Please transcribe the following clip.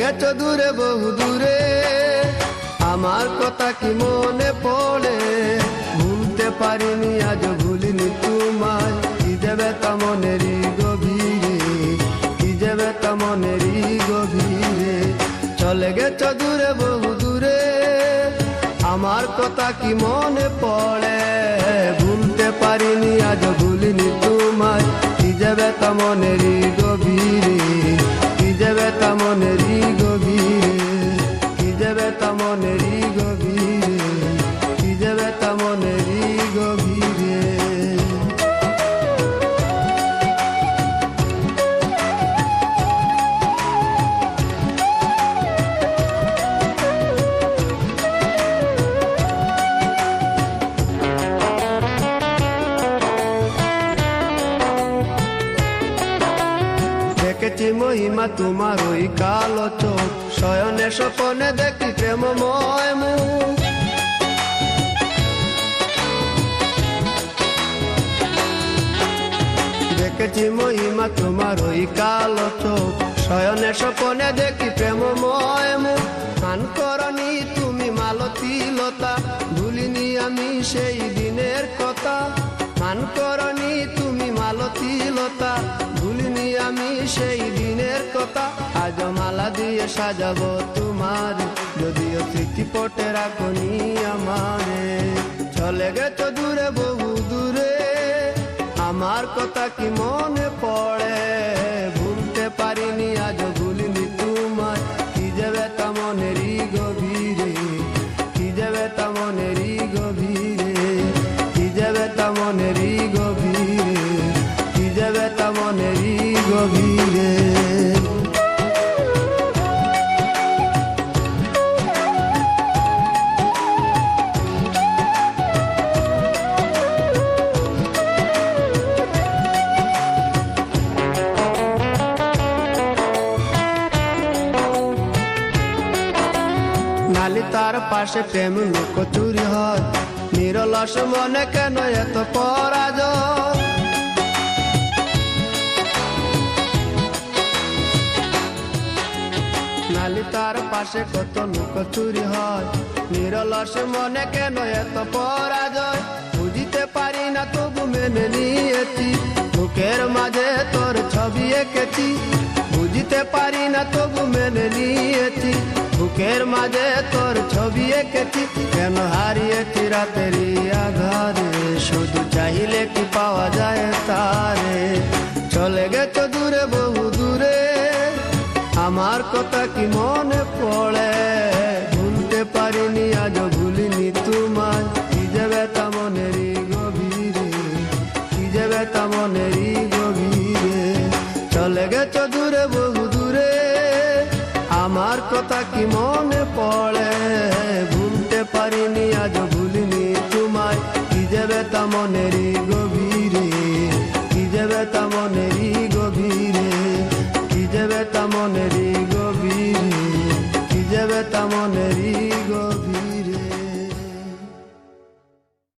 গেছো দূরে বহু দূরে, আমার কথা কি মনে পড়ে? ভুলতে পারিনি আজ ভুলিনি তোমায়, কি দেবে তা মনেরই গভীরে, কি দেবে তা মনেরই গভীরে। চলে গেছো দূরে বহু দূরে, আমার কথা কি মনে পড়ে? ভুলতে পারিনি আজ ভুলিনি তোমায়, কি দেবে তা মনেরই গভীরে, কি দেবে তা মনেরই গভীরে, কি দেবে তা মনেরই গভীরে, কি দেবে তা মনেরই গভীরে। দেখেছি মহিমা তোমার ওই কালো চোখ, শয়নে স্বপনে দেখি প্রেমময় মুখ। দেখেছি মহিমা তোমার ওই কালো চোখ, শয়নে স্বপনে দেখি প্রেমময় মুখ। গান করনি তুমি মালতী লতা, ভুলিনি আমি সেই দিনের কথা। গান করনি তুমি মালতী লতা, ভুলিনি আমি সেই দিনের কথা। আজ মালা দিয়ে সাজাবো তোমার, যদিও স্মৃতি পটে রাখনি আমারে। চলে গেছো দূরে বহু দূরে, আমার কথা কি মনে পড়ে? ভুলতে পারিনি আজ ভুলিনি তোমায়, কি দেবে তা মনেরই গভীরে, কি দেবে তা মনেরই গভীরে, কি দেবে তা মনেরই গভীরে, কি দেবে তা মনেরই গভীরে। নালি তার পাশে প্রেম লুকোচুরি হয়, নিরলস মনে কেন এত পরাজয়? নালি তার পাশে কত লুকোচুরি হয়, নিরলস মনে কেন এত পরাজয়? বুঝিতে পারি না তবু মেনে নিয়েছি, বুকের মাঝে তোর ছবি এঁকেছি। বুঝিতে পারি না তবু মেনে নিয়েছি, বুকের মাঝে তোর ছবি এঁকেছি। কেন হারিয়েছি রাতেরই আঘারে, শুধু চাইলে কি পাওয়া যায় তারে? চলে গেছো দূরে বহু দূরে, আমার কথা কি মনে পড়ে? ভুলতে পারিনি আজ ভুলিনি তোমায়, কি দেবে তা মনেরই গভীরে, কি দেবে তা মনেরই গভীরে। চলে গেছো দূরে বহু দূরে, আমার কথা কি মনে পড়ে? ভুলতে পারিনি আজ ভুলিনি তোমায়, কি দেবে তা মনেরই গভীরে, কি দেবে তা মনেরই গভীরে, কি দেবে তা মনেরই গভীরে, কি দেবে তা মনেরই গভীরে।